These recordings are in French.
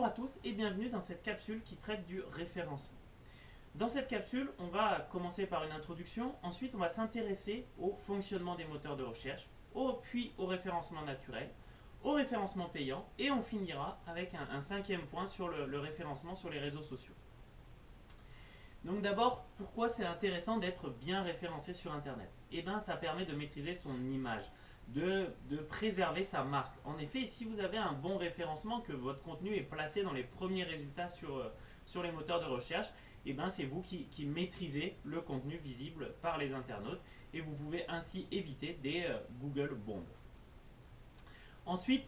Bonjour à tous et bienvenue dans cette capsule qui traite du référencement. Dans cette capsule, on va commencer par une introduction, ensuite on va s'intéresser au fonctionnement des moteurs de recherche, puis au référencement naturel, au référencement payant et on finira avec un cinquième point sur le référencement sur les réseaux sociaux. Donc d'abord, pourquoi c'est intéressant d'être bien référencé sur Internet? Eh bien, ça permet de maîtriser son image, de préserver sa marque. En effet, si vous avez un bon référencement, que votre contenu est placé dans les premiers résultats sur les moteurs de recherche, eh bien, c'est vous qui maîtrisez le contenu visible par les internautes et vous pouvez ainsi éviter des Google bombes. Ensuite,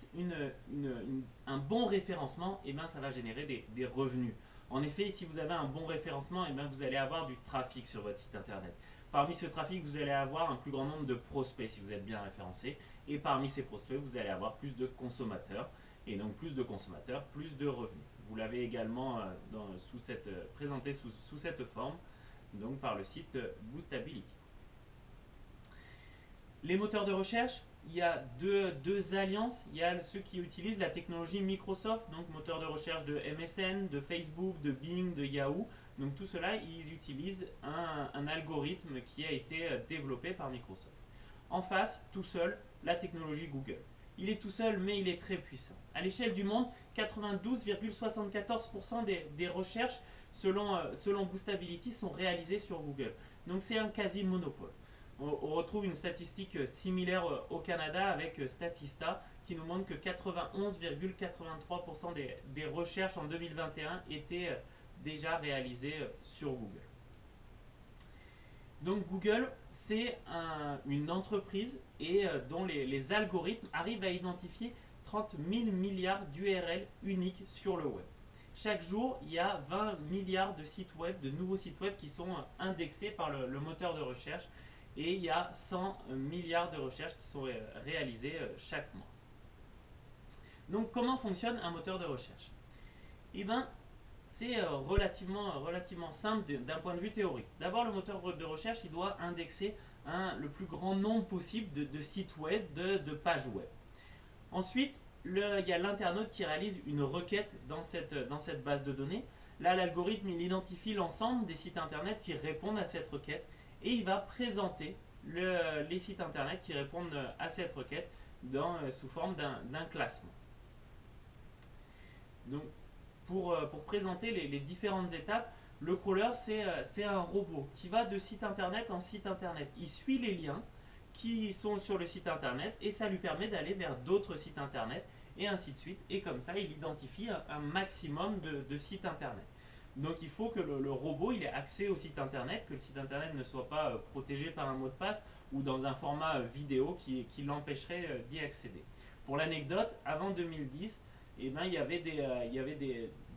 un bon référencement, eh bien, ça va générer des revenus. En effet, si vous avez un bon référencement, eh bien, vous allez avoir du trafic sur votre site internet. Parmi ce trafic, vous allez avoir un plus grand nombre de prospects si vous êtes bien référencé. Et parmi ces prospects, vous allez avoir plus de consommateurs. Et donc plus de consommateurs, plus de revenus. Vous l'avez également présenté sous cette forme, donc par le site Boostability. Les moteurs de recherche, il y a deux alliances. Il y a ceux qui utilisent la technologie Microsoft, donc moteur de recherche de MSN, de Facebook, de Bing, de Yahoo. Donc tout cela, ils utilisent un algorithme qui a été développé par Microsoft. En face, tout seul, la technologie Google. Il est tout seul, mais il est très puissant. À l'échelle du monde, 92,74% des recherches selon Boostability sont réalisées sur Google. Donc c'est un quasi-monopole. On retrouve une statistique similaire au Canada avec Statista qui nous montre que 91,83% des recherches en 2021 étaient déjà réalisées sur Google. Donc Google, c'est une entreprise dont les algorithmes arrivent à identifier 30 000 milliards d'URL uniques sur le web. Chaque jour, il y a 20 milliards de sites web, de nouveaux sites web qui sont indexés par le moteur de recherche. Et il y a 100 milliards de recherches qui sont réalisées chaque mois. Donc comment fonctionne un moteur de recherche? Eh bien, c'est relativement simple d'un point de vue théorique. D'abord, le moteur de recherche, il doit indexer le plus grand nombre possible de sites web, de pages web. Ensuite, il y a l'internaute qui réalise une requête dans cette base de données. Là, l'algorithme, il identifie l'ensemble des sites internet qui répondent à cette requête et il va présenter les sites internet qui répondent à cette requête sous forme d'un classement. Donc, pour présenter les différentes étapes, le crawler, c'est un robot qui va de site internet en site internet. Il suit les liens qui sont sur le site internet et ça lui permet d'aller vers d'autres sites internet et ainsi de suite. Et comme ça, il identifie un maximum de sites internet. Donc il faut que le robot il ait accès au site internet, que le site internet ne soit pas protégé par un mot de passe ou dans un format vidéo qui l'empêcherait d'y accéder. Pour l'anecdote, avant 2010, eh ben, il y avait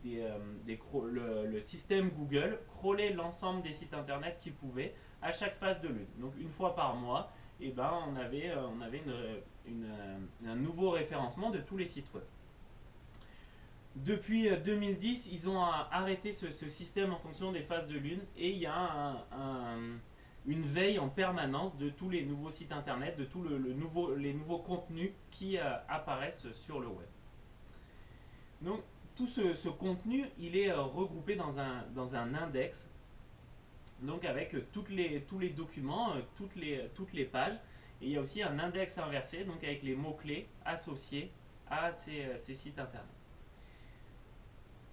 le système Google crawlait l'ensemble des sites internet qu'il pouvait à chaque phase de lune. Donc une fois par mois, eh ben, on avait un nouveau référencement de tous les sites web. Depuis 2010, ils ont arrêté ce système en fonction des phases de lune et il y a une veille en permanence de tous les nouveaux sites internet, de tous les nouveaux contenus qui apparaissent sur le web. Donc tout ce contenu, il est regroupé dans un index, donc avec tous les documents, toutes les pages. Et il y a aussi un index inversé, donc avec les mots-clés associés à ces sites internet.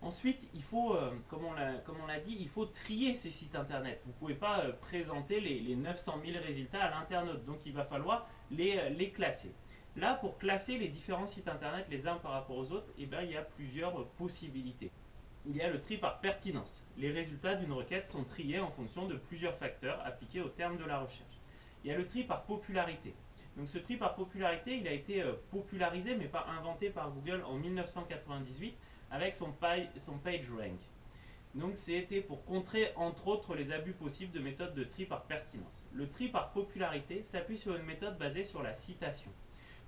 Ensuite, il faut, comme on l'a dit, il faut trier ces sites internet. Vous ne pouvez pas présenter les 900 000 résultats à l'internaute, donc il va falloir les classer. Là, pour classer les différents sites internet les uns par rapport aux autres, eh bien, il y a plusieurs possibilités. Il y a le tri par pertinence. Les résultats d'une requête sont triés en fonction de plusieurs facteurs appliqués au terme de la recherche. Il y a le tri par popularité. Donc ce tri par popularité, il a été popularisé mais pas inventé par Google en 1998 avec son PageRank. Donc c'était pour contrer entre autres les abus possibles de méthodes de tri par pertinence. Le tri par popularité s'appuie sur une méthode basée sur la citation.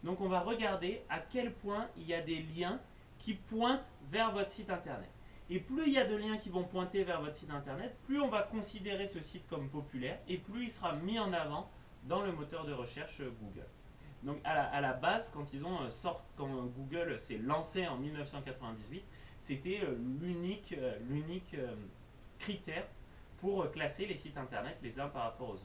Donc on va regarder à quel point il y a des liens qui pointent vers votre site internet. Et plus il y a de liens qui vont pointer vers votre site internet, plus on va considérer ce site comme populaire et plus il sera mis en avant dans le moteur de recherche Google. Donc à la base, quand Google s'est lancé en 1998, C'était l'unique critère pour classer les sites internet les uns par rapport aux autres.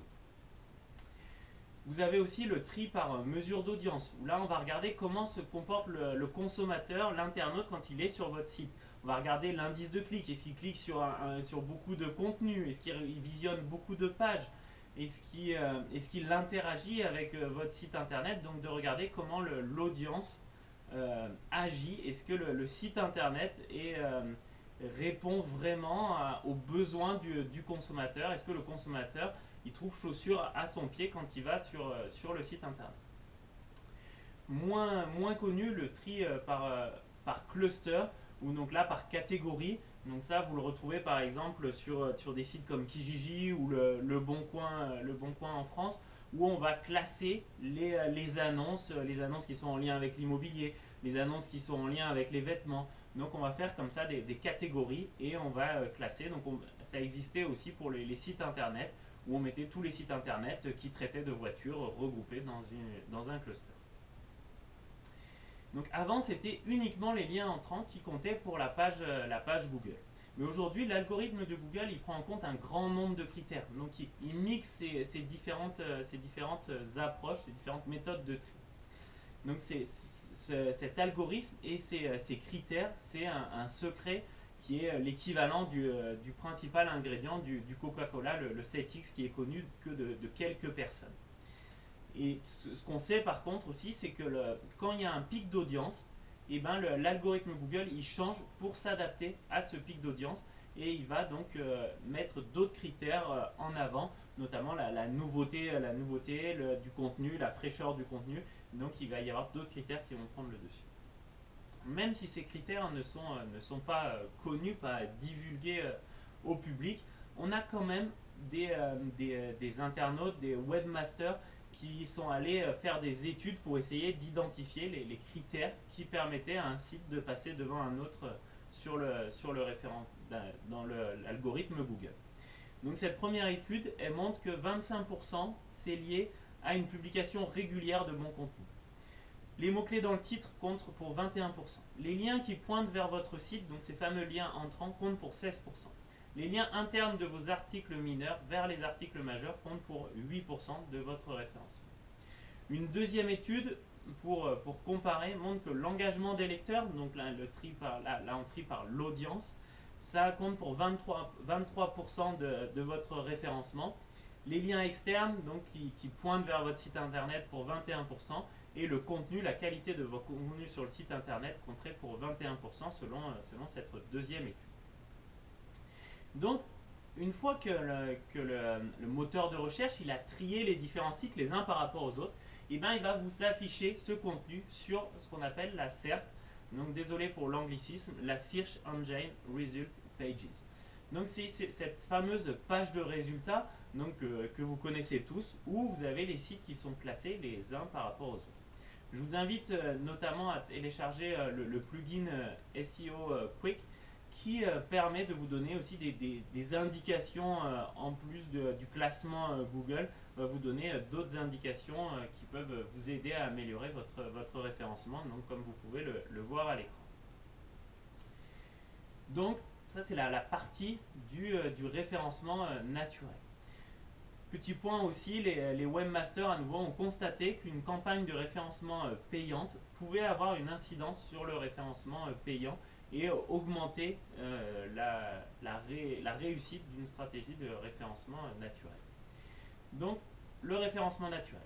Vous avez aussi le tri par mesure d'audience, où là on va regarder comment se comporte le consommateur, l'internaute quand il est sur votre site. On va regarder l'indice de clic, est-ce qu'il clique sur beaucoup de contenu, est-ce qu'il visionne beaucoup de pages, est-ce qu'il interagit avec votre site internet, donc de regarder comment l'audience agit, est-ce que le site internet répond vraiment aux besoins du consommateur, est-ce que le consommateur il trouve chaussure à son pied quand il va sur le site internet. Moins connu, le tri par cluster, ou donc là par catégorie. Donc ça, vous le retrouvez par exemple sur des sites comme Kijiji ou le Bon Coin en France, où on va classer les annonces qui sont en lien avec l'immobilier, les annonces qui sont en lien avec les vêtements. Donc on va faire comme ça des catégories et on va classer. Donc ça existait aussi pour les sites internet, où on mettait tous les sites internet qui traitaient de voitures regroupés dans un cluster. Donc avant, c'était uniquement les liens entrants qui comptaient pour la page Google. Mais aujourd'hui, l'algorithme de Google, il prend en compte un grand nombre de critères. Donc il mixe ces différentes approches, ces différentes méthodes de tri. Donc cet algorithme et ces critères, c'est un secret qui est l'équivalent du principal ingrédient du Coca-Cola, le 7X, qui est connu que de quelques personnes. Et ce qu'on sait par contre aussi, c'est que quand il y a un pic d'audience, eh ben l'algorithme Google il change pour s'adapter à ce pic d'audience et il va donc mettre d'autres critères en avant, notamment la nouveauté du contenu, la fraîcheur du contenu. Donc il va y avoir d'autres critères qui vont prendre le dessus. Même si ces critères ne sont pas connus, pas divulgués au public, on a quand même des internautes, des webmasters qui sont allés faire des études pour essayer d'identifier les critères qui permettaient à un site de passer devant un autre sur dans l'algorithme Google. Donc cette première étude, elle montre que 25% c'est lié à une publication régulière de bon contenu. Les mots-clés dans le titre comptent pour 21%. Les liens qui pointent vers votre site, donc ces fameux liens entrants, comptent pour 16%. Les liens internes de vos articles mineurs vers les articles majeurs comptent pour 8% de votre référencement. Une deuxième étude, pour comparer, montre que l'engagement des lecteurs, donc là on trie par l'audience, ça compte pour 23% de votre référencement. Les liens externes, donc qui pointent vers votre site internet, pour 21%. Et le contenu, la qualité de vos contenus sur le site internet compterait pour 21% selon cette deuxième étude. Donc, une fois que le moteur de recherche il a trié les différents sites les uns par rapport aux autres, et ben, il va vous afficher ce contenu sur ce qu'on appelle la SERP. Donc, désolé pour l'anglicisme, la Search Engine Result Pages. Donc, c'est cette fameuse page de résultats donc, que vous connaissez tous, où vous avez les sites qui sont classés les uns par rapport aux autres. Je vous invite notamment à télécharger le plugin SEO Quick qui permet de vous donner aussi des indications en plus du classement Google, va vous donner d'autres indications qui peuvent vous aider à améliorer votre référencement, donc comme vous pouvez le voir à l'écran. Donc ça c'est la partie du référencement naturel. Petit point aussi, les webmasters à nouveau ont constaté qu'une campagne de référencement payante pouvait avoir une incidence sur le référencement payant et augmenter la réussite d'une stratégie de référencement naturel. Donc, le référencement naturel.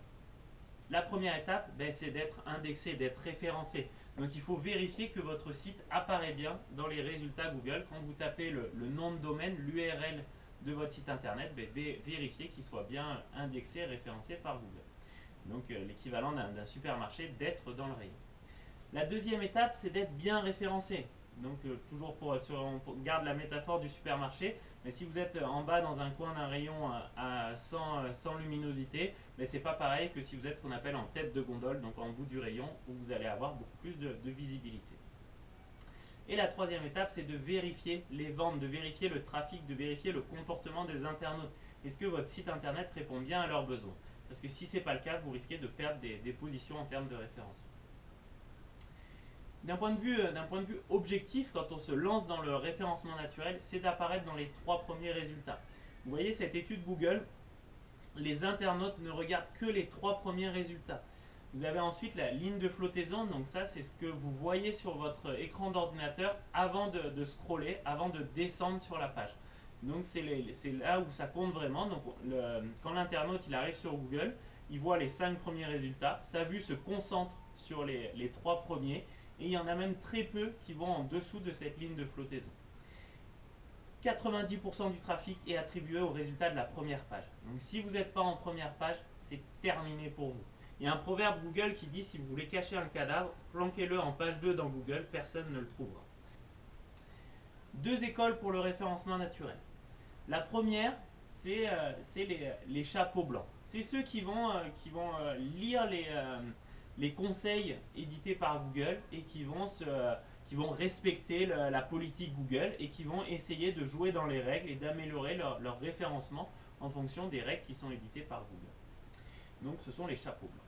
La première étape, c'est d'être indexé, d'être référencé. Donc, il faut vérifier que votre site apparaît bien dans les résultats Google. Quand vous tapez le nom de domaine, l'URL de votre site internet, vérifiez qu'il soit bien indexé, référencé par Google. Donc, l'équivalent d'un supermarché, d'être dans le rayon. La deuxième étape, c'est d'être bien référencé. Donc toujours on garde la métaphore du supermarché, mais si vous êtes en bas dans un coin d'un rayon sans luminosité, c'est pas pareil que si vous êtes ce qu'on appelle en tête de gondole, donc en bout du rayon, où vous allez avoir beaucoup plus de visibilité. Et la troisième étape, c'est de vérifier les ventes, de vérifier le trafic, de vérifier le comportement des internautes. Est-ce que votre site internet répond bien à leurs besoins? Parce que si ce n'est pas le cas, vous risquez de perdre des positions en termes de référencement. D'un point de vue objectif, quand on se lance dans le référencement naturel, c'est d'apparaître dans les 3 premiers résultats. Vous voyez cette étude Google, les internautes ne regardent que les 3 premiers résultats. Vous avez ensuite la ligne de flottaison, donc ça c'est ce que vous voyez sur votre écran d'ordinateur avant de scroller, avant de descendre sur la page. Donc c'est là où ça compte vraiment. Donc quand l'internaute il arrive sur Google, il voit les 5 premiers résultats, sa vue se concentre sur les 3 premiers, et il y en a même très peu qui vont en dessous de cette ligne de flottaison. 90% du trafic est attribué aux résultats de la première page. Donc si vous n'êtes pas en première page, c'est terminé pour vous. Il y a un proverbe Google qui dit si vous voulez cacher un cadavre, planquez-le en page 2 dans Google, personne ne le trouvera. 2 écoles pour le référencement naturel. La première, c'est les chapeaux blancs. C'est ceux qui vont lire les conseils édités par Google et qui vont respecter la politique Google et qui vont essayer de jouer dans les règles et d'améliorer leur référencement en fonction des règles qui sont éditées par Google. Donc ce sont les chapeaux blancs.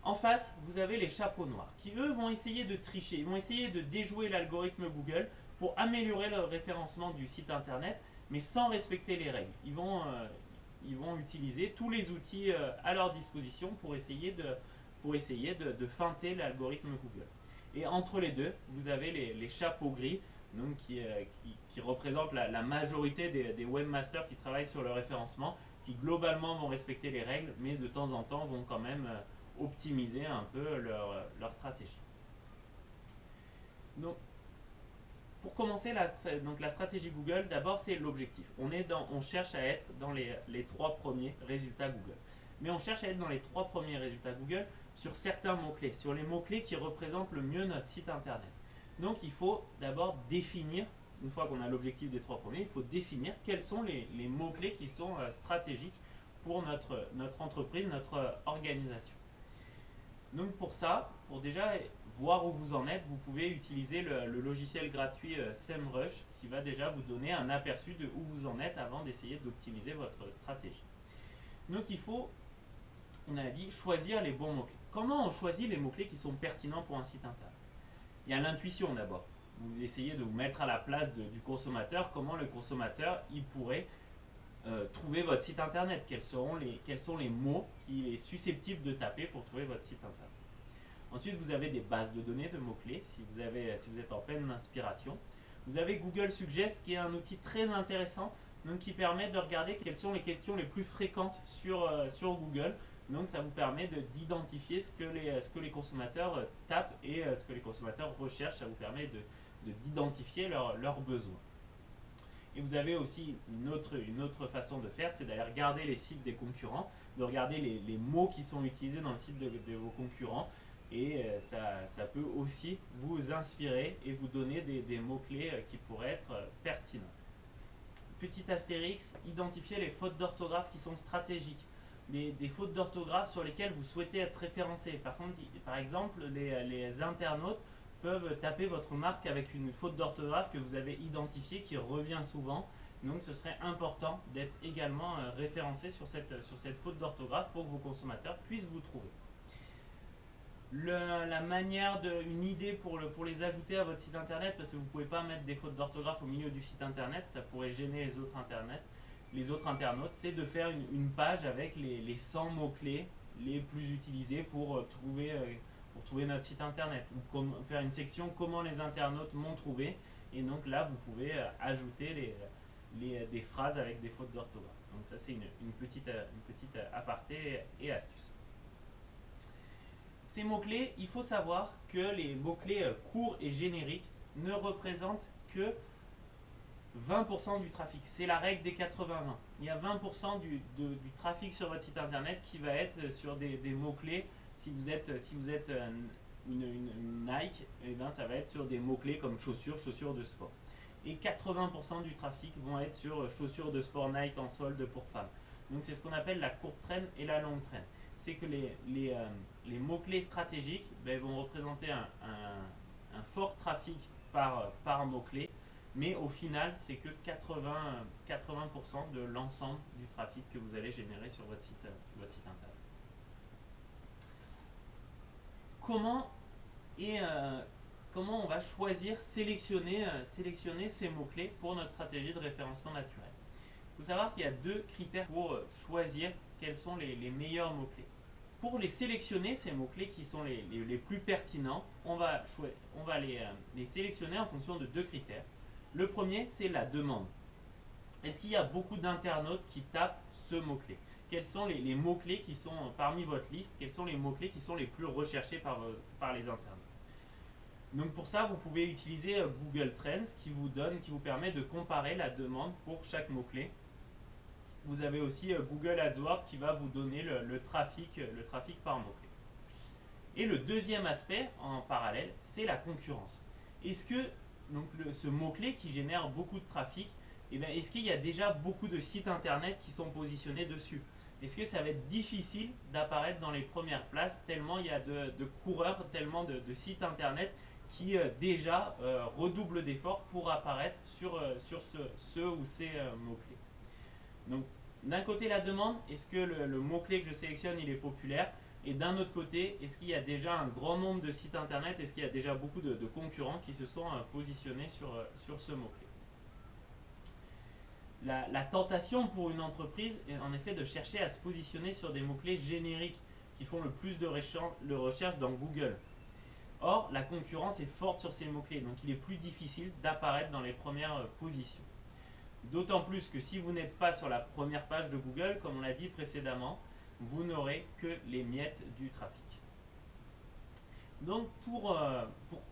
En face, vous avez les chapeaux noirs qui eux vont essayer de tricher, ils vont essayer de déjouer l'algorithme Google pour améliorer le référencement du site internet, mais sans respecter les règles. Ils vont utiliser tous les outils à leur disposition pour essayer de feinter l'algorithme Google. Et entre les deux, vous avez les chapeaux gris, donc qui représentent la majorité des webmasters qui travaillent sur le référencement, qui globalement vont respecter les règles, mais de temps en temps vont quand même optimiser un peu leur stratégie. Donc, pour commencer, la stratégie Google, d'abord c'est l'objectif. On cherche à être dans les 3 premiers résultats Google. Mais on cherche à être dans les 3 premiers résultats Google sur certains mots-clés, sur les mots-clés qui représentent le mieux notre site internet. Donc il faut d'abord définir, une fois qu'on a l'objectif des 3 premiers, il faut définir quels sont les mots-clés qui sont stratégiques pour notre entreprise, notre organisation. Donc pour ça, pour déjà voir où vous en êtes, vous pouvez utiliser le logiciel gratuit SEMrush qui va déjà vous donner un aperçu de où vous en êtes avant d'essayer d'optimiser votre stratégie. Donc il faut, on a dit, choisir les bons mots-clés. Comment on choisit les mots-clés qui sont pertinents pour un site internet? Il y a l'intuition d'abord. Vous essayez de vous mettre à la place du consommateur, comment le consommateur il pourrait trouver votre site internet, quels sont les mots qu'il est susceptible de taper pour trouver votre site internet. Ensuite, vous avez des bases de données de mots-clés si vous êtes en pleine inspiration. Vous avez Google Suggest qui est un outil très intéressant donc, qui permet de regarder quelles sont les questions les plus fréquentes sur Google. Donc ça vous permet d'identifier ce que les consommateurs tapent et ce que les consommateurs recherchent. Ça vous permet d'identifier leurs besoins. Et vous avez aussi une autre façon de faire, c'est d'aller regarder les sites des concurrents, de regarder les mots qui sont utilisés dans le site de vos concurrents. Et ça peut aussi vous inspirer et vous donner des mots-clés qui pourraient être pertinents. Petit astérix, identifiez les fautes d'orthographe qui sont stratégiques. Des fautes d'orthographe sur lesquelles vous souhaitez être référencé. Par exemple, les internautes peuvent taper votre marque avec une faute d'orthographe que vous avez identifiée qui revient souvent. Donc ce serait important d'être également référencé sur cette faute d'orthographe pour que vos consommateurs puissent vous trouver. Une idée pour les ajouter à votre site internet, parce que vous ne pouvez pas mettre des fautes d'orthographe au milieu du site internet, ça pourrait gêner les autres internautes, c'est de faire une page avec les 100 mots-clés les plus utilisés pour trouver notre site internet, ou faire une section comment les internautes m'ont trouvé, et donc là vous pouvez ajouter des phrases avec des fautes d'orthographe. Donc ça c'est une petite aparté et astuce. Ces mots-clés, il faut savoir que les mots-clés courts et génériques ne représentent que 20% du trafic. C'est la règle des 80-20. Il y a 20% du trafic sur votre site internet qui va être sur des mots-clés. Si vous êtes une Nike, eh bien, ça va être sur des mots-clés comme chaussures de sport. Et 80% du trafic vont être sur chaussures de sport Nike en solde pour femmes. Donc c'est ce qu'on appelle la courte traîne et la longue traîne. C'est que les mots-clés stratégiques vont représenter un fort trafic par mot-clé, mais au final, c'est que 80% de l'ensemble du trafic que vous allez générer sur votre site internet. Comment comment on va choisir, sélectionner ces mots-clés pour notre stratégie de référencement naturel. Il faut savoir qu'il y a deux critères pour choisir quels sont les meilleurs mots-clés. Pour les sélectionner, ces mots-clés qui sont les plus pertinents, on va les sélectionner en fonction de deux critères. Le premier, c'est la demande. Est-ce qu'il y a beaucoup d'internautes qui tapent ce mot-clé? Quels sont les mots-clés qui sont parmi votre liste? Quels sont les mots-clés qui sont les plus recherchés par les internautes? Donc pour ça, vous pouvez utiliser Google Trends qui vous permet de comparer la demande pour chaque mot-clé. Vous avez aussi Google AdWords qui va vous donner le trafic par mot-clé. Et le deuxième aspect en parallèle, c'est la concurrence. Est-ce que ce mot-clé qui génère beaucoup de trafic, est-ce qu'il y a déjà beaucoup de sites internet qui sont positionnés dessus? Est-ce que ça va être difficile d'apparaître dans les premières places tellement il y a de coureurs, tellement de sites internet qui déjà redoublent d'efforts pour apparaître sur ce ou ces mots-clés. Donc d'un côté la demande, est-ce que le mot-clé que je sélectionne il est populaire? Et d'un autre côté, est-ce qu'il y a déjà un grand nombre de sites internet? Est-ce qu'il y a déjà beaucoup de concurrents qui se sont positionnés sur ce mot-clé? La tentation pour une entreprise est en effet de chercher à se positionner sur des mots-clés génériques qui font le plus de recherche dans Google. Or, la concurrence est forte sur ces mots-clés, donc il est plus difficile d'apparaître dans les premières positions. D'autant plus que si vous n'êtes pas sur la première page de Google, comme on l'a dit précédemment, vous n'aurez que les miettes du trafic. Donc pour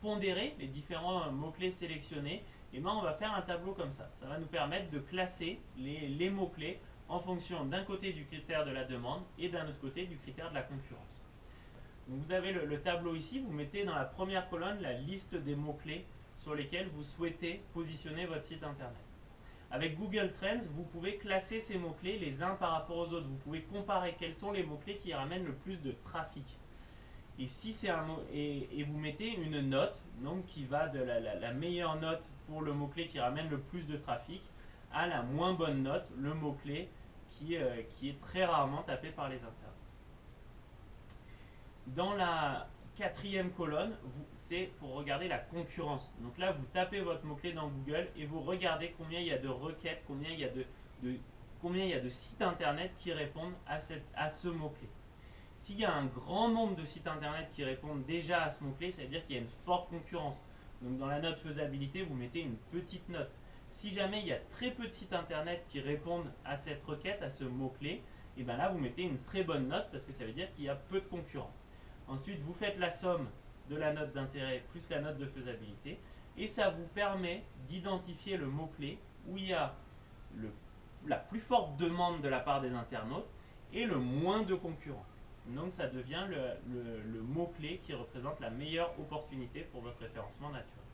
pondérer les différents mots-clés sélectionnés, on va faire un tableau comme ça. Ça va nous permettre de classer les mots-clés en fonction d'un côté du critère de la demande et d'un autre côté du critère de la concurrence. Donc vous avez le tableau ici, vous mettez dans la première colonne la liste des mots-clés sur lesquels vous souhaitez positionner votre site internet. Avec Google Trends, vous pouvez classer ces mots-clés les uns par rapport aux autres. Vous pouvez comparer quels sont les mots-clés qui ramènent le plus de trafic. Et, si c'est et vous mettez une note donc, qui va de la meilleure note pour le mot-clé qui ramène le plus de trafic à la moins bonne note, le mot-clé qui est très rarement tapé par les internautes. Dans la quatrième colonne, c'est pour regarder la concurrence. Donc là, vous tapez votre mot-clé dans Google et vous regardez combien il y a de requêtes, combien il y a de sites internet qui répondent à ce mot-clé. S'il y a un grand nombre de sites internet qui répondent déjà à ce mot-clé, ça veut dire qu'il y a une forte concurrence. Donc dans la note faisabilité, vous mettez une petite note. Si jamais il y a très peu de sites internet qui répondent à cette requête, à ce mot-clé, et bien là, vous mettez une très bonne note parce que ça veut dire qu'il y a peu de concurrents. Ensuite, vous faites la somme de la note d'intérêt plus la note de faisabilité et ça vous permet d'identifier le mot-clé où il y a la plus forte demande de la part des internautes et le moins de concurrents. Donc ça devient le mot-clé qui représente la meilleure opportunité pour votre référencement naturel.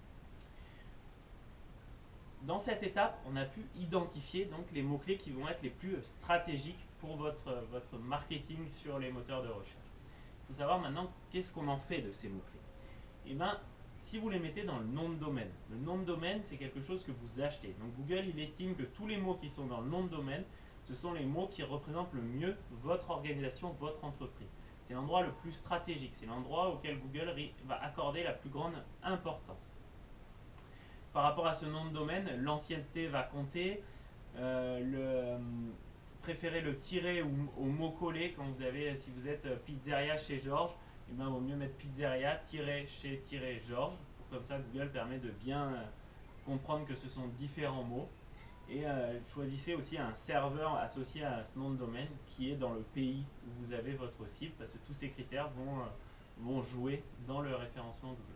Dans cette étape, on a pu identifier donc les mots-clés qui vont être les plus stratégiques pour votre marketing sur les moteurs de recherche. Il faut savoir maintenant qu'est-ce qu'on en fait de ces mots-clés. Et bien, si vous les mettez dans le nom de domaine, le nom de domaine c'est quelque chose que vous achetez. Donc Google il estime que tous les mots qui sont dans le nom de domaine, ce sont les mots qui représentent le mieux votre organisation, votre entreprise. C'est l'endroit le plus stratégique, c'est l'endroit auquel Google va accorder la plus grande importance. Par rapport à ce nom de domaine, l'ancienneté va compter, préférez le tiret au mot collé quand si vous êtes pizzeria chez Georges, il vaut mieux mettre pizzeria chez Georges. Comme ça, Google permet de bien comprendre que ce sont différents mots. Et choisissez aussi un serveur associé à ce nom de domaine qui est dans le pays où vous avez votre cible parce que tous ces critères vont jouer dans le référencement Google.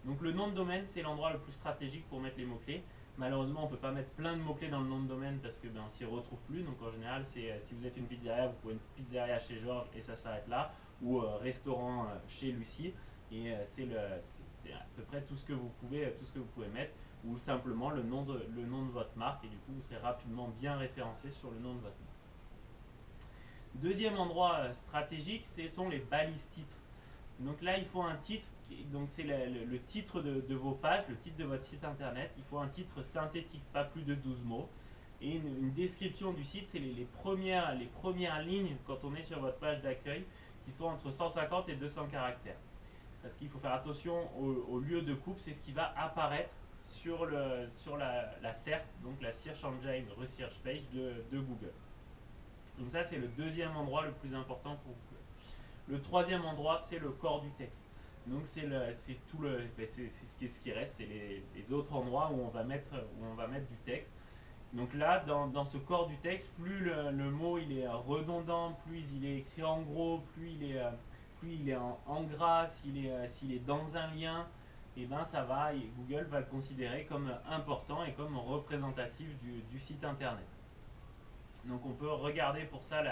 Donc le nom de domaine, c'est l'endroit le plus stratégique pour mettre les mots-clés. Malheureusement, on ne peut pas mettre plein de mots-clés dans le nom de domaine parce que on s'y retrouve plus. Donc en général, si vous êtes une pizzeria, vous pouvez une pizzeria chez Georges et ça s'arrête là. Ou restaurant chez Lucie. Et c'est à peu près tout ce que vous pouvez mettre. Ou simplement le nom de votre marque. Et du coup, vous serez rapidement bien référencé sur le nom de votre marque. Deuxième endroit stratégique, ce sont les balises titres. Donc là, il faut un titre. Donc c'est le titre de vos pages, le titre de votre site internet. Il faut un titre synthétique, pas plus de 12 mots. Et une description du site, c'est les premières lignes quand on est sur votre page d'accueil qui sont entre 150 et 200 caractères. parce qu'il faut faire attention au lieu de coupe, c'est ce qui va apparaître sur la SERP, donc la Search Engine Research Page de Google. Donc ça, c'est le deuxième endroit le plus important pour Google. Le troisième endroit, c'est le corps du texte. Donc c'est ce qui reste, c'est les autres endroits où on va mettre du texte. Donc là, dans ce corps du texte, plus le mot il est redondant, plus il est écrit en gros, plus il est en gras, s'il est dans un lien, et ben Google va le considérer comme important et comme représentatif du site internet. Donc on peut regarder pour ça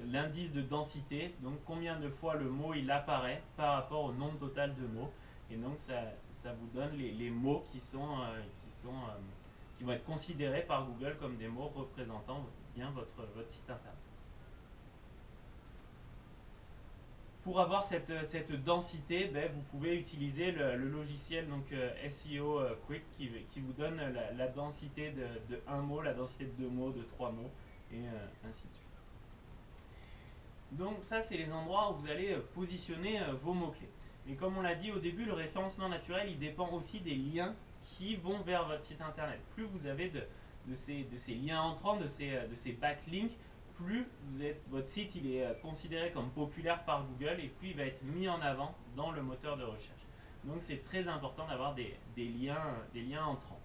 l'indice de densité, donc combien de fois le mot il apparaît par rapport au nombre total de mots, et donc ça vous donne les mots qui vont être considérés par Google comme des mots représentant bien votre site internet. Pour avoir cette densité, vous pouvez utiliser le logiciel donc, SEO Quick qui vous donne la densité de un mot, la densité de 2 mots, de 3 mots, et ainsi de suite. Donc ça, c'est les endroits où vous allez positionner vos mots-clés. Mais comme on l'a dit au début, le référencement naturel, il dépend aussi des liens qui vont vers votre site internet. Plus vous avez de ces liens entrants, de ces backlinks, plus votre site il est considéré comme populaire par Google et plus il va être mis en avant dans le moteur de recherche. Donc c'est très important d'avoir des liens entrants.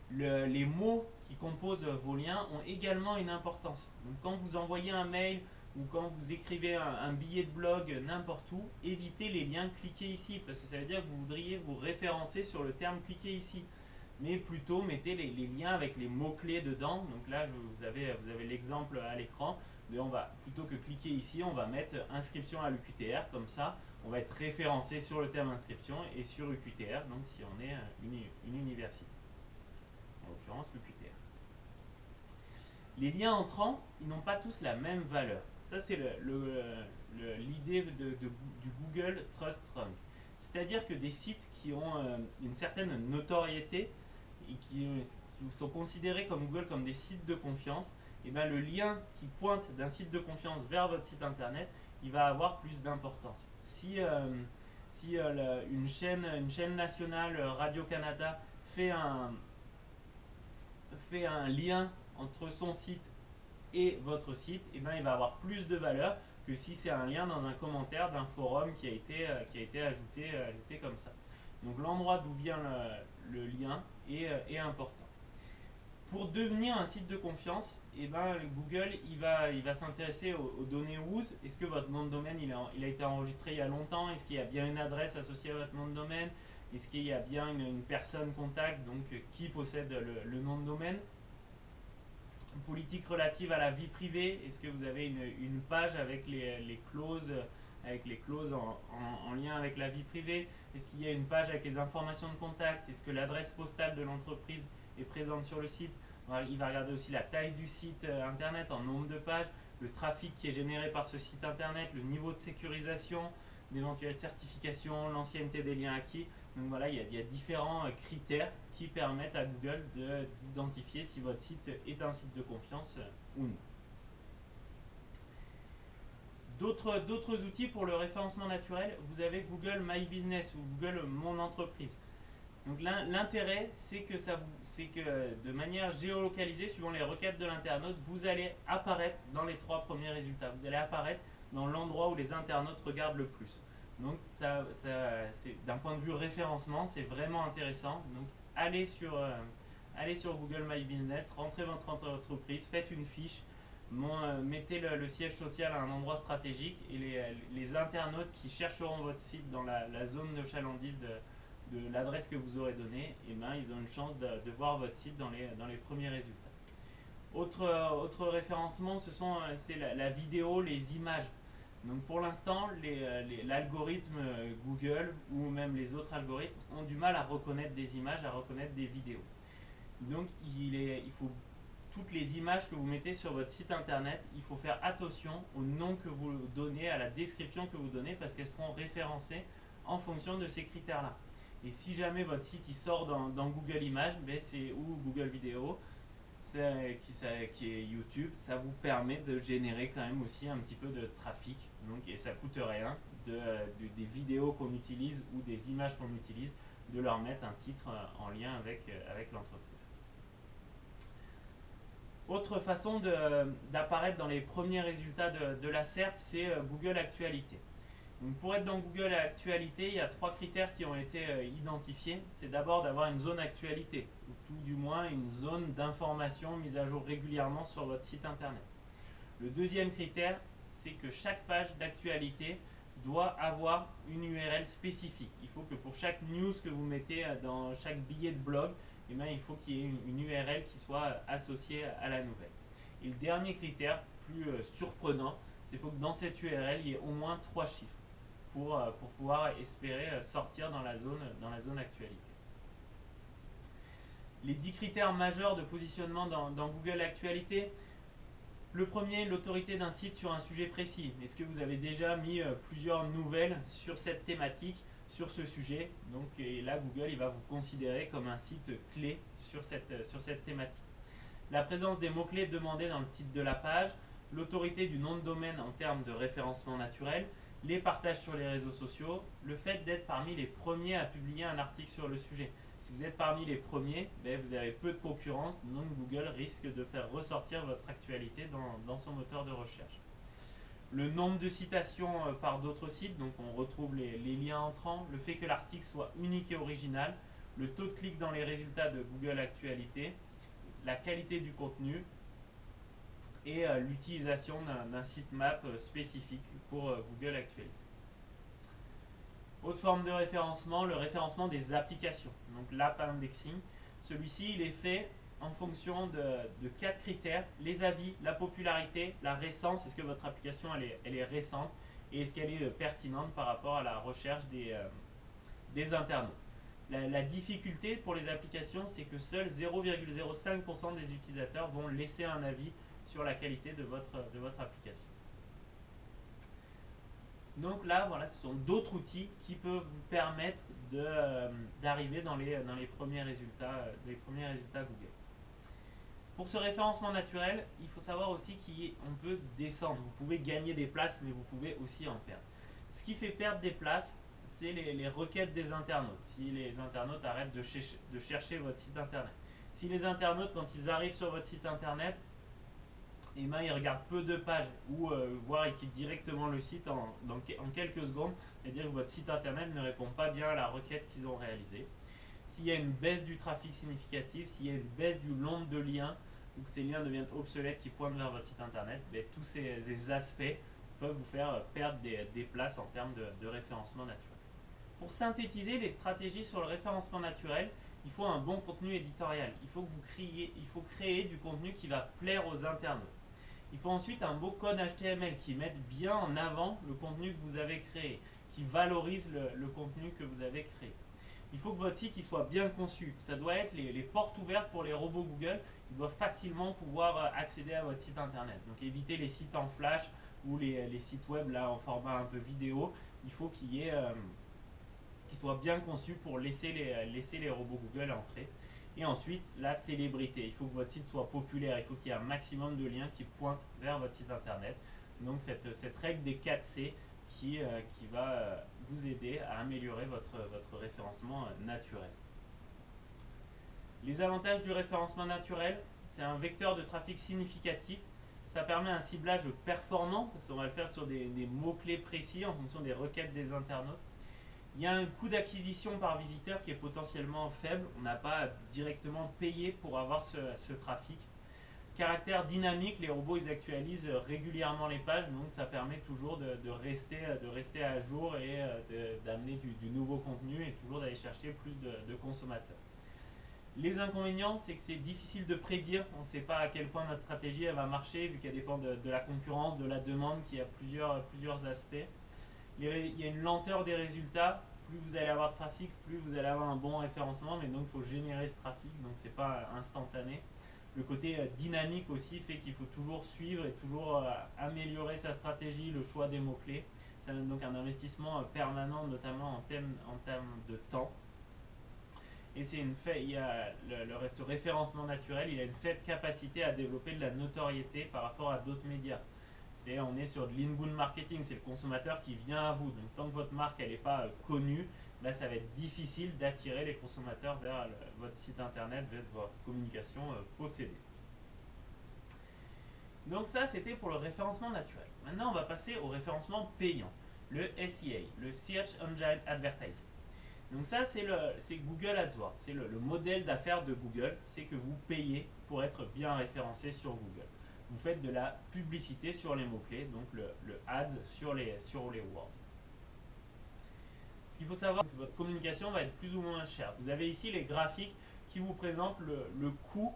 Les mots qui composent vos liens ont également une importance. Donc quand vous envoyez un mail ou quand vous écrivez un billet de blog n'importe où, évitez les liens cliquez ici, parce que ça veut dire que vous voudriez vous référencer sur le terme cliquez ici. Mais plutôt mettez les liens avec les mots-clés dedans. Donc là, vous avez l'exemple à l'écran. On va, plutôt que cliquer ici, on va mettre inscription à l'UQTR. Comme ça, on va être référencé sur le terme inscription et sur UQTR, donc si on est une université. En l'occurrence, l'UQTR. Les liens entrants, ils n'ont pas tous la même valeur. Ça, c'est l'idée du Google Trust Rank. C'est-à-dire que des sites qui ont une certaine notoriété et qui sont considérés comme Google comme des sites de confiance, et bien le lien qui pointe d'un site de confiance vers votre site internet, il va avoir plus d'importance. Si une chaîne nationale, Radio-Canada, fait un lien entre son site et votre site, et bien il va avoir plus de valeur que si c'est un lien dans un commentaire d'un forum qui a été ajouté comme ça. Donc l'endroit d'où vient le lien est important. Pour devenir un site de confiance, Google il va s'intéresser aux données WHOIS. Est-ce que votre nom de domaine il a été enregistré il y a longtemps? Est-ce qu'il y a bien une adresse associée à votre nom de domaine? Est-ce qu'il y a bien une personne contact, donc qui possède le nom de domaine? Politique relative à la vie privée, est-ce que vous avez une page avec les clauses en lien avec la vie privée? Est-ce qu'il y a une page avec les informations de contact? Est-ce que l'adresse postale de l'entreprise est présente sur le site? Il va regarder aussi la taille du site internet en nombre de pages, le trafic qui est généré par ce site internet, le niveau de sécurisation, d'éventuelles certifications, l'ancienneté des liens acquis. Donc voilà, il y a différents critères qui permettent à Google d'identifier si votre site est un site de confiance ou non. D'autres outils pour le référencement naturel, vous avez Google My Business ou Google Mon Entreprise. Donc l'intérêt, c'est que de manière géolocalisée, suivant les requêtes de l'internaute, vous allez apparaître dans les 3 premiers résultats. Vous allez apparaître dans l'endroit où les internautes regardent le plus. Donc d'un point de vue référencement, c'est vraiment intéressant. Donc allez sur Google My Business, rentrez votre entreprise, faites une fiche, mettez le siège social à un endroit stratégique et les internautes qui chercheront votre site dans la zone de chalandise de l'adresse que vous aurez donnée, ils ont une chance de voir votre site dans les premiers résultats. Autre référencement, c'est la vidéo, les images. Donc pour l'instant, l'algorithme Google ou même les autres algorithmes ont du mal à reconnaître des images, à reconnaître des vidéos. Donc il faut toutes les images que vous mettez sur votre site internet, il faut faire attention au nom que vous donnez, à la description que vous donnez, parce qu'elles seront référencées en fonction de ces critères-là. Et si jamais votre site il sort dans Google Images, ou Google Vidéo, qui est YouTube, ça vous permet de générer quand même aussi un petit peu de trafic, donc, et ça coûte rien des vidéos qu'on utilise ou des images qu'on utilise, de leur mettre un titre en lien avec l'entreprise. Autre façon d'apparaître dans les premiers résultats de la SERP, c'est Google Actualité. Donc pour être dans Google Actualité, il y a 3 critères qui ont été identifiés. C'est d'abord d'avoir une zone actualité, ou tout du moins une zone d'information mise à jour régulièrement sur votre site internet. Le deuxième critère, c'est que chaque page d'actualité doit avoir une URL spécifique. Il faut que pour chaque news que vous mettez dans chaque billet de blog, eh bien, il faut qu'il y ait une URL qui soit associée à la nouvelle. Et le dernier critère, plus surprenant, c'est qu'il faut que dans cette URL, il y ait au moins 3 chiffres pour pouvoir espérer sortir dans la zone actualité. Les 10 critères majeurs de positionnement dans Google Actualité. Le premier, l'autorité d'un site sur un sujet précis. Est-ce que vous avez déjà mis plusieurs nouvelles sur cette thématique, sur ce sujet? Donc, et là, Google il va vous considérer comme un site clé sur cette thématique. La présence des mots-clés demandés dans le titre de la page, l'autorité du nom de domaine en termes de référencement naturel, les partages sur les réseaux sociaux, le fait d'être parmi les premiers à publier un article sur le sujet. Si vous êtes parmi les premiers, vous avez peu de concurrence, donc Google risque de faire ressortir votre actualité dans son moteur de recherche. Le nombre de citations par d'autres sites, donc on retrouve les liens entrants, le fait que l'article soit unique et original, le taux de clic dans les résultats de Google Actualité, la qualité du contenu et l'utilisation d'un sitemap spécifique pour Google Actualité. Autre forme de référencement, le référencement des applications, donc l'app indexing. Celui-ci, il est fait en fonction de 4 critères: les avis, la popularité, la récence, est-ce que votre application elle est récente, et est-ce qu'elle est pertinente par rapport à la recherche des internautes. La difficulté pour les applications, c'est que seuls 0,05% des utilisateurs vont laisser un avis sur la qualité de votre application. Donc là, voilà, ce sont d'autres outils qui peuvent vous permettre d'arriver dans les premiers résultats Google. Pour ce référencement naturel, il faut savoir aussi qu'on peut descendre. Vous pouvez gagner des places, mais vous pouvez aussi en perdre. Ce qui fait perdre des places, c'est les requêtes des internautes. Si les internautes arrêtent de chercher votre site internet. Si les internautes, quand ils arrivent sur votre site internet, ils regardent peu de pages, ou voire ils quittent directement le site en quelques secondes, c'est-à-dire que votre site internet ne répond pas bien à la requête qu'ils ont réalisée. S'il y a une baisse du trafic significatif, s'il y a une baisse du nombre de liens, ou que ces liens deviennent obsolètes qui pointent vers votre site internet, tous ces aspects peuvent vous faire perdre des places en termes de référencement naturel. Pour synthétiser les stratégies sur le référencement naturel, il faut un bon contenu éditorial. Il faut créer du contenu qui va plaire aux internautes. Il faut ensuite un beau code HTML qui mette bien en avant le contenu que vous avez créé, qui valorise le contenu que vous avez créé. Il faut que votre site soit bien conçu. Ça doit être les portes ouvertes pour les robots Google. Ils doivent facilement pouvoir accéder à votre site internet. Donc évitez les sites en flash ou les sites web là en format un peu vidéo. Il faut qu'ils soient bien conçus pour laisser les robots Google entrer. Et ensuite, la célébrité. Il faut que votre site soit populaire. Il faut qu'il y ait un maximum de liens qui pointent vers votre site internet. Donc cette règle des 4C qui va vous aider à améliorer votre référencement naturel. Les avantages du référencement naturel, c'est un vecteur de trafic significatif. Ça permet un ciblage performant, parce qu'on va le faire sur des mots-clés précis en fonction des requêtes des internautes. Il y a un coût d'acquisition par visiteur qui est potentiellement faible. On n'a pas directement payé pour avoir ce trafic. Caractère dynamique, les robots ils actualisent régulièrement les pages, donc ça permet toujours de rester à jour et d'amener du nouveau contenu et toujours d'aller chercher plus de consommateurs. Les inconvénients, c'est que c'est difficile de prédire. On ne sait pas à quel point notre stratégie elle va marcher, vu qu'elle dépend de la concurrence, de la demande, qui a plusieurs aspects. Il y a une lenteur des résultats. Plus vous allez avoir de trafic, plus vous allez avoir un bon référencement, mais donc il faut générer ce trafic, donc c'est pas instantané. Le côté dynamique aussi fait qu'il faut toujours suivre et toujours améliorer sa stratégie, le choix des mots-clés. C'est donc un investissement permanent, notamment en termes de temps. Et il y a ce référencement naturel, il a une faible capacité à développer de la notoriété par rapport à d'autres médias. on est sur de l'inbound marketing, c'est le consommateur qui vient à vous. Donc tant que votre marque n'est pas connue, là, ça va être difficile d'attirer les consommateurs vers votre site internet, vers votre communication possédée. Donc ça, c'était pour le référencement naturel. Maintenant, on va passer au référencement payant, le SEA, le Search Engine Advertising. Donc ça, c'est Google AdWords, c'est le modèle d'affaires de Google, c'est que vous payez pour être bien référencé sur Google. Vous faites de la publicité sur les mots-clés, donc le ads sur les words. Ce qu'il faut savoir, c'est que votre communication va être plus ou moins chère. Vous avez ici les graphiques qui vous présentent le coût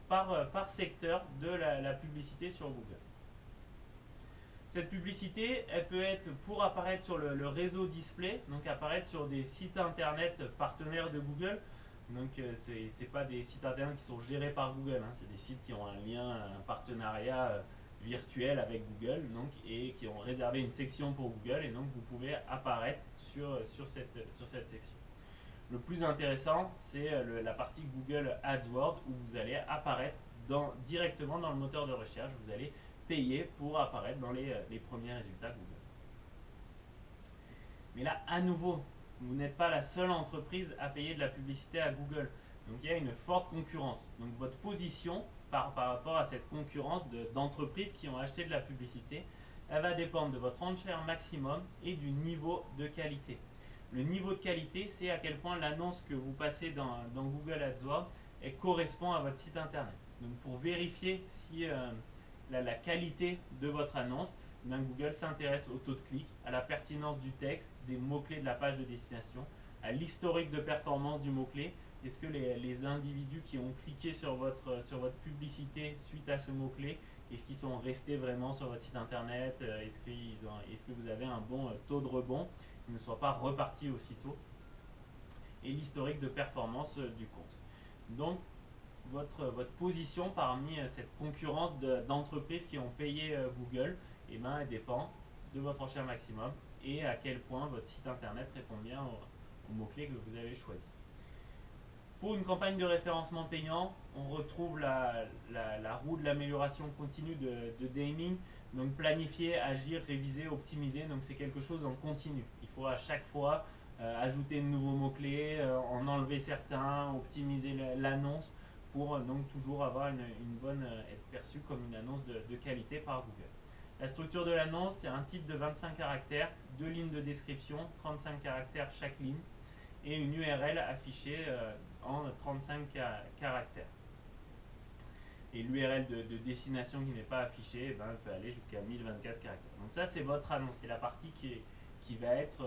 par secteur de la publicité sur Google. Cette publicité, elle peut être pour apparaître sur le réseau display, donc apparaître sur des sites internet partenaires de Google. Donc ce n'est pas des sites internet qui sont gérés par Google, hein, c'est des sites qui ont un lien, un partenariat virtuel avec Google et qui ont réservé une section pour Google, et donc vous pouvez apparaître sur cette section. Le plus intéressant, c'est la partie Google AdWords où vous allez apparaître directement dans le moteur de recherche. Vous allez payer pour apparaître dans les premiers résultats Google. Mais là, à nouveau, vous n'êtes pas la seule entreprise à payer de la publicité à Google. Donc il y a une forte concurrence. Donc votre position par rapport à cette concurrence d'entreprises qui ont acheté de la publicité, elle va dépendre de votre enchère maximum et du niveau de qualité. Le niveau de qualité, c'est à quel point l'annonce que vous passez dans Google AdWords correspond à votre site internet. Donc pour vérifier si la qualité de votre annonce, Google s'intéresse au taux de clic, à la pertinence du texte, des mots-clés de la page de destination, à l'historique de performance du mot-clé. Est-ce que les individus qui ont cliqué sur votre publicité suite à ce mot-clé, est-ce qu'ils sont restés vraiment sur votre site internet? Est-ce que vous avez un bon taux de rebond, qu'ils ne soient pas repartis aussitôt? Et l'historique de performance du compte. Donc, votre position parmi cette concurrence d'entreprises qui ont payé Google, elle dépend de votre enchère maximum et à quel point votre site internet répond bien aux mots-clés que vous avez choisis. Pour une campagne de référencement payant, on retrouve la roue de l'amélioration continue de Deming. Donc planifier, agir, réviser, optimiser, donc c'est quelque chose en continu. Il faut à chaque fois ajouter de nouveaux mots-clés, en enlever certains, optimiser l'annonce pour donc toujours avoir une bonne, être perçue comme une annonce de qualité par Google. La structure de l'annonce, c'est un titre de 25 caractères, 2 lignes de description, 35 caractères chaque ligne, et une URL affichée en 35 caractères. Et l'URL de destination qui n'est pas affichée, elle peut aller jusqu'à 1024 caractères. Donc ça, c'est votre annonce, c'est la partie qui va être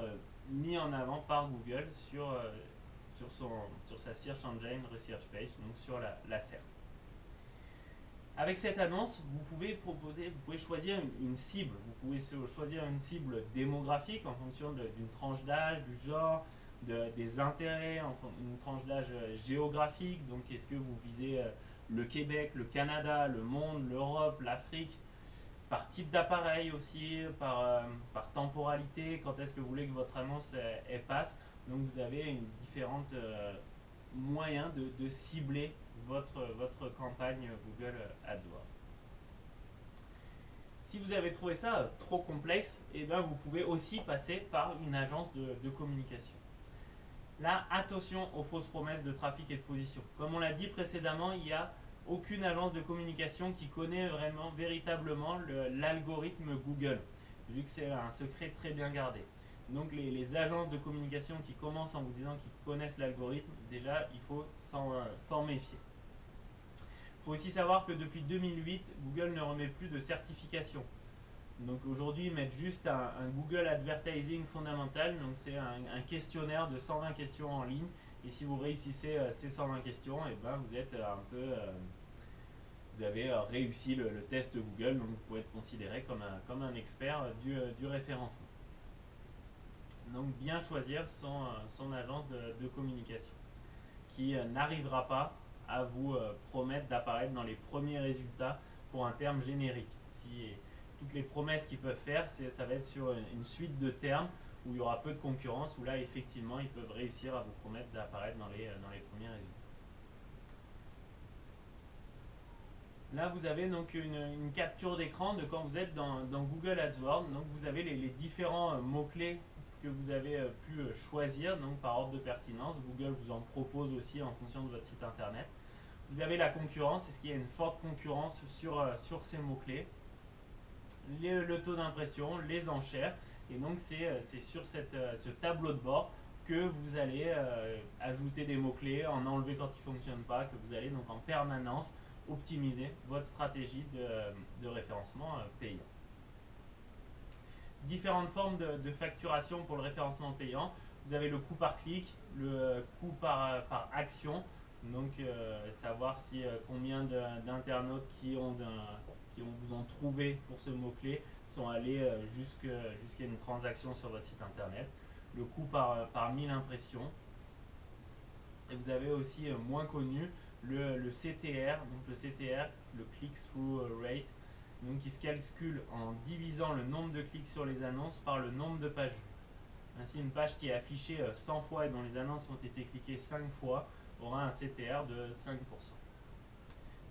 mise en avant par Google sur sa Search Engine Research Page, donc sur la SERP. Avec cette annonce, vous pouvez choisir une cible. Vous pouvez choisir une cible démographique en fonction d'une tranche d'âge, du genre, des intérêts, une tranche d'âge géographique. Donc, est-ce que vous visez le Québec, le Canada, le monde, l'Europe, l'Afrique, par type d'appareil aussi, par temporalité, quand est-ce que vous voulez que votre annonce elle passe. Donc, vous avez différents moyens de cibler votre campagne Google AdWords. Si vous avez trouvé ça trop complexe, vous pouvez aussi passer par une agence de communication. Là, attention aux fausses promesses de trafic et de position. Comme on l'a dit précédemment, il n'y a aucune agence de communication qui connaît véritablement l'algorithme Google, vu que c'est un secret très bien gardé. Donc les agences de communication qui commencent en vous disant qu'ils connaissent l'algorithme, déjà il faut s'en méfier. Il faut aussi savoir que depuis 2008, Google ne remet plus de certification. Donc aujourd'hui, ils mettent juste un Google Advertising fondamental. Donc c'est un questionnaire de 120 questions en ligne. Et si vous réussissez ces 120 questions, vous êtes vous avez réussi le test Google. Donc vous pouvez être considéré comme un expert du référencement. Donc bien choisir son agence de communication qui n'arrivera pas à vous promettre d'apparaître dans les premiers résultats pour un terme générique. Toutes les promesses qu'ils peuvent faire, ça va être sur une suite de termes où il y aura peu de concurrence, où là effectivement ils peuvent réussir à vous promettre d'apparaître dans les premiers résultats. Là, vous avez donc une capture d'écran de quand vous êtes dans Google AdWords. Donc, vous avez les différents mots-clés que vous avez pu choisir donc par ordre de pertinence. Google vous en propose aussi en fonction de votre site internet. Vous avez la concurrence, est-ce qu'il y a une forte concurrence sur ces mots-clés, le taux d'impression, les enchères. Et donc, c'est sur ce tableau de bord que vous allez ajouter des mots-clés, en enlever quand ils ne fonctionnent pas, que vous allez donc en permanence optimiser votre stratégie de référencement payant. Différentes formes de facturation pour le référencement payant. Vous avez le coût par clic, le coût par action. Donc, savoir si combien d'internautes qui vous ont trouvé pour ce mot-clé sont allés jusqu'à une transaction sur votre site internet. Le coût par 1000 impressions. Et vous avez aussi moins connu le CTR, donc le CTR, le click-through rate, donc qui se calcule en divisant le nombre de clics sur les annonces par le nombre de pages vues. Ainsi, une page qui est affichée 100 fois et dont les annonces ont été cliquées 5 fois aura un CTR de 5%.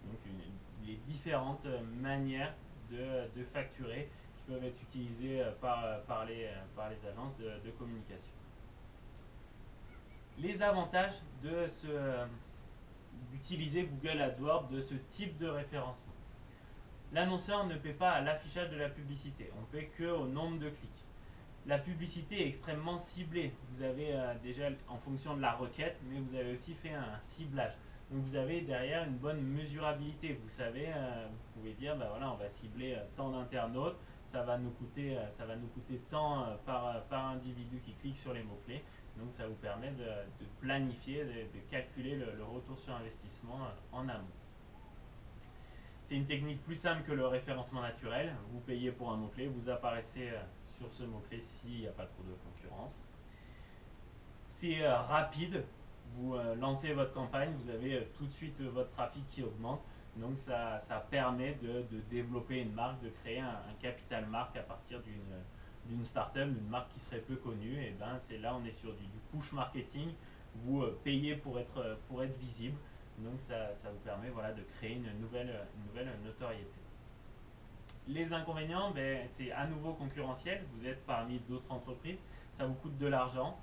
Donc les différentes manières de facturer qui peuvent être utilisées par les agences de communication. Les avantages d'utiliser Google AdWords de ce type de référencement. L'annonceur ne paie pas à l'affichage de la publicité, on ne paie qu'au nombre de clics. La publicité est extrêmement ciblée. Vous avez déjà en fonction de la requête, mais vous avez aussi fait un ciblage. Donc vous avez derrière une bonne mesurabilité. Vous savez, vous pouvez dire, bah voilà, on va cibler tant d'internautes, ça va nous coûter tant par individu qui clique sur les mots-clés. Donc ça vous permet de planifier, de calculer le retour sur investissement en amont. C'est une technique plus simple que le référencement naturel. Vous payez pour un mot-clé, vous apparaissez sur ce mot-clé s'il n'y a pas trop de concurrence. C'est rapide. Vous lancez votre campagne, vous avez tout de suite votre trafic qui augmente. Donc ça permet de développer une marque, de créer un capital marque à partir d'une startup, d'une marque qui serait peu connue. Et ben c'est là on est sur du push marketing. Vous payez pour être visible. Donc ça vous permet voilà, de créer une nouvelle notoriété. Les inconvénients, ben, c'est à nouveau concurrentiel. Vous êtes parmi d'autres entreprises. Ça vous coûte de l'argent.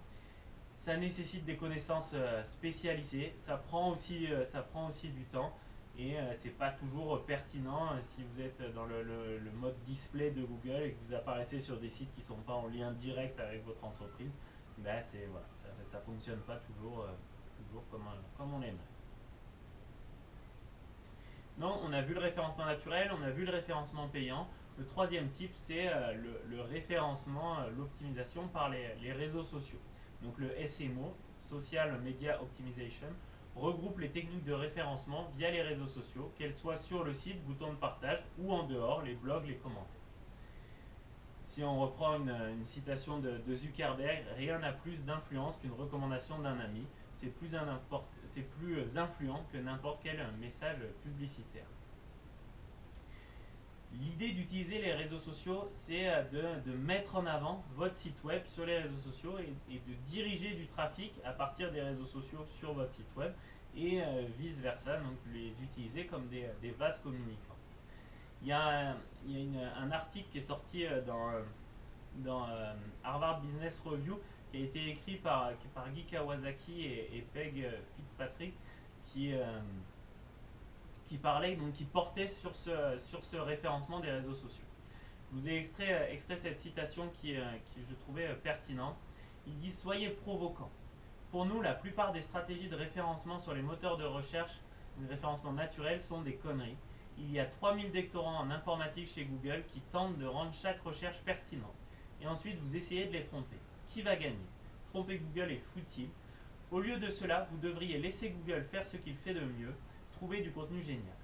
Ça nécessite des connaissances spécialisées. Ça prend aussi du temps. Et c'est pas toujours pertinent si vous êtes dans le mode display de Google et que vous apparaissez sur des sites qui ne sont pas en lien direct avec votre entreprise. Ben voilà, ça ne fonctionne pas toujours comme on aimerait. Non, on a vu le référencement naturel, on a vu le référencement payant. Le troisième type, c'est le référencement, l'optimisation par les réseaux sociaux. Donc le SMO, Social Media Optimization, regroupe les techniques de référencement via les réseaux sociaux, qu'elles soient sur le site, bouton de partage, ou en dehors, les blogs, les commentaires. Si on reprend une citation de Zuckerberg, rien n'a plus d'influence qu'une recommandation d'un ami. C'est plus influent que n'importe quel message publicitaire. L'idée d'utiliser les réseaux sociaux, c'est de mettre en avant votre site web sur les réseaux sociaux et de diriger du trafic à partir des réseaux sociaux sur votre site web et vice versa, donc les utiliser comme des vases communicants. Il y a un article qui est sorti dans Harvard Business Review qui a été écrit par Guy Kawasaki et Peg Fitzpatrick qui parlait, donc qui portait sur ce référencement des réseaux sociaux. Je vous ai extrait cette citation qui je trouvais pertinente. Ils disent « Soyez provocants. Pour nous, la plupart des stratégies de référencement sur les moteurs de recherche, de référencement naturel, sont des conneries. Il y a 3000 doctorants en informatique chez Google qui tentent de rendre chaque recherche pertinente. Et ensuite, vous essayez de les tromper. Qui va gagner? Tromper Google est futile. Au lieu de cela, vous devriez laisser Google faire ce qu'il fait de mieux, trouver du contenu génial.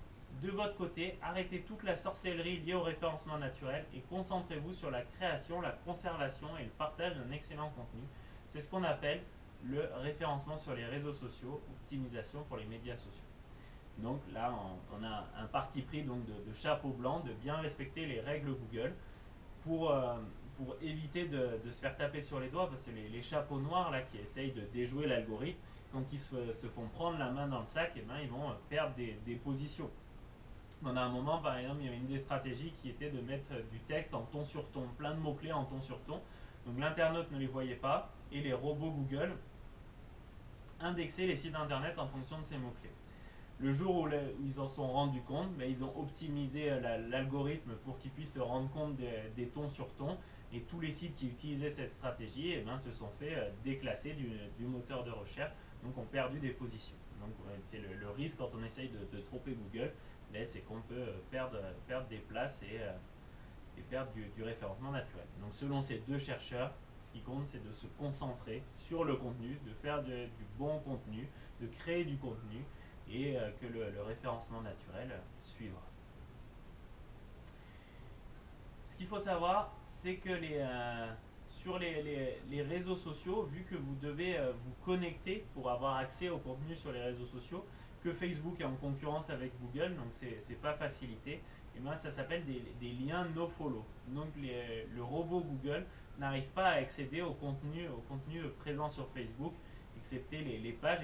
De votre côté, arrêtez toute la sorcellerie liée au référencement naturel et concentrez-vous sur la création, la conservation et le partage d'un excellent contenu. C'est ce qu'on appelle le référencement sur les réseaux sociaux, optimisation pour les médias sociaux. Donc là, on a un parti pris donc de chapeau blanc, de bien respecter les règles Google pour éviter de se faire taper sur les doigts, parce que les chapeaux noirs là, qui essayent de déjouer l'algorithme, quand ils se font prendre la main dans le sac, eh ben, ils vont perdre des positions. On a un moment, par exemple, il y avait une des stratégies qui était de mettre du texte en ton sur ton, plein de mots-clés en ton sur ton. Donc l'internaute ne les voyait pas et les robots Google indexaient les sites internet en fonction de ces mots-clés. Le jour où ils en sont rendus compte, ils ont optimisé l'algorithme pour qu'ils puissent se rendre compte des tons sur tons. Et tous les sites qui utilisaient cette stratégie se sont fait déclasser du moteur de recherche, donc ont perdu des positions. Donc c'est le risque quand on essaye de tromper Google, c'est qu'on peut perdre des places et perdre du référencement naturel. Donc selon ces deux chercheurs, ce qui compte, c'est de se concentrer sur le contenu, de faire du bon contenu, de créer du contenu et que le référencement naturel suivra. Ce qu'il faut savoir, c'est que sur les réseaux sociaux, vu que vous devez vous connecter pour avoir accès au contenu sur les réseaux sociaux, que Facebook est en concurrence avec Google, donc c'est pas facilité, et ça s'appelle des liens nofollow. Donc le robot Google n'arrive pas à accéder au contenu présent sur Facebook, excepté les pages,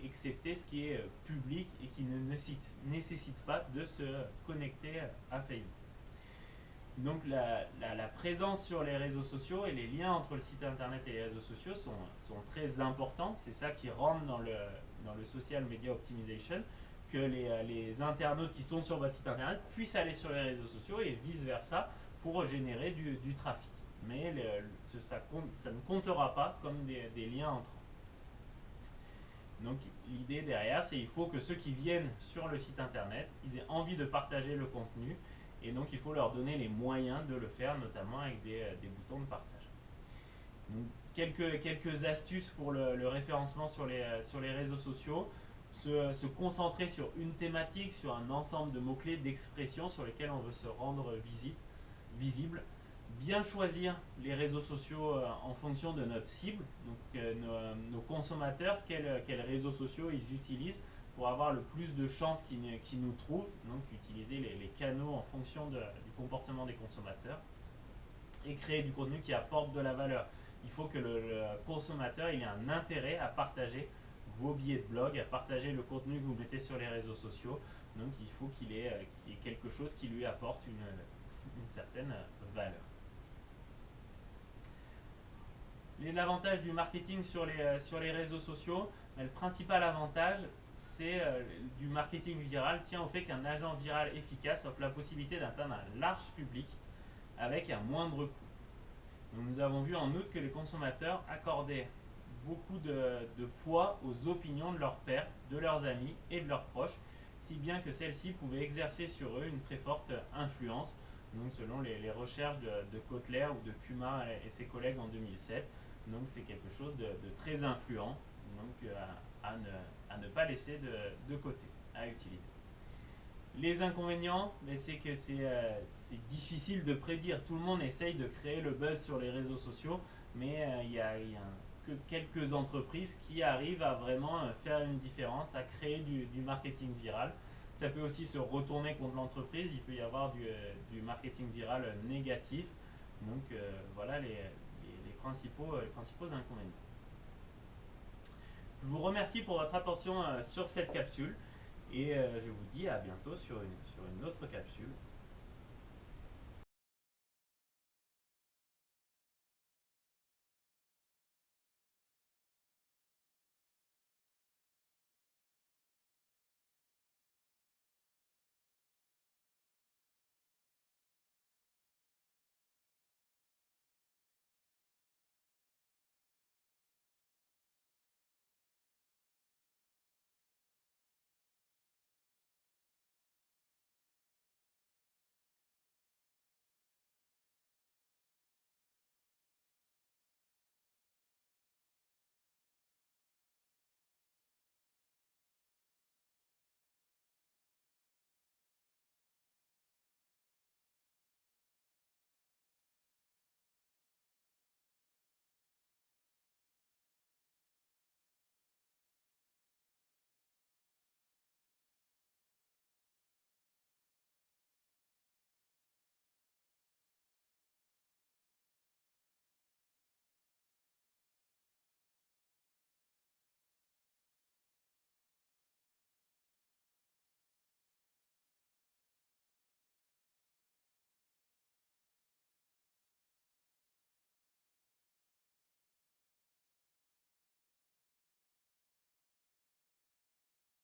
excepté ce qui est public et qui ne nécessite pas de se connecter à Facebook. Donc la présence sur les réseaux sociaux et les liens entre le site internet et les réseaux sociaux sont très importants. C'est ça qui rentre dans le social media optimization, que les internautes qui sont sur votre site internet puissent aller sur les réseaux sociaux et vice versa pour générer du trafic. Mais ça ne comptera pas comme des liens entrants. Donc l'idée derrière, c'est qu'il faut que ceux qui viennent sur le site internet, ils aient envie de partager le contenu. Et donc il faut leur donner les moyens de le faire, notamment avec des boutons de partage. Donc, quelques astuces pour le référencement sur les réseaux sociaux. Se concentrer sur une thématique, sur un ensemble de mots-clés, d'expressions sur lesquels on veut se rendre visible. Bien choisir les réseaux sociaux en fonction de notre cible, donc nos consommateurs, quels réseaux sociaux ils utilisent pour avoir le plus de chances qu'ils nous trouvent, donc utiliser les canaux en fonction du comportement des consommateurs et créer du contenu qui apporte de la valeur. Il faut que le consommateur ait un intérêt à partager vos billets de blog, à partager le contenu que vous mettez sur les réseaux sociaux. Donc il faut qu'il ait quelque chose qui lui apporte une certaine valeur. L'avantage du marketing sur les réseaux sociaux, le principal avantage, c'est du marketing viral tient au fait qu'un agent viral efficace offre la possibilité d'atteindre un large public avec un moindre coût. Donc, nous avons vu en outre que les consommateurs accordaient beaucoup de poids aux opinions de leurs pairs, de leurs amis et de leurs proches, si bien que celles-ci pouvaient exercer sur eux une très forte influence, donc selon les recherches de Kotler ou de Puma et ses collègues en 2007. Donc c'est quelque chose de très influent, donc à ne pas laisser de côté, à utiliser. Les inconvénients, c'est que c'est difficile de prédire. Tout le monde essaye de créer le buzz sur les réseaux sociaux, mais il y a que quelques entreprises qui arrivent à vraiment faire une différence, à créer du marketing viral. Ça peut aussi se retourner contre l'entreprise, il peut y avoir du marketing viral négatif. Donc voilà les principaux inconvénients. Je vous remercie pour votre attention sur cette capsule et je vous dis à bientôt sur une autre capsule.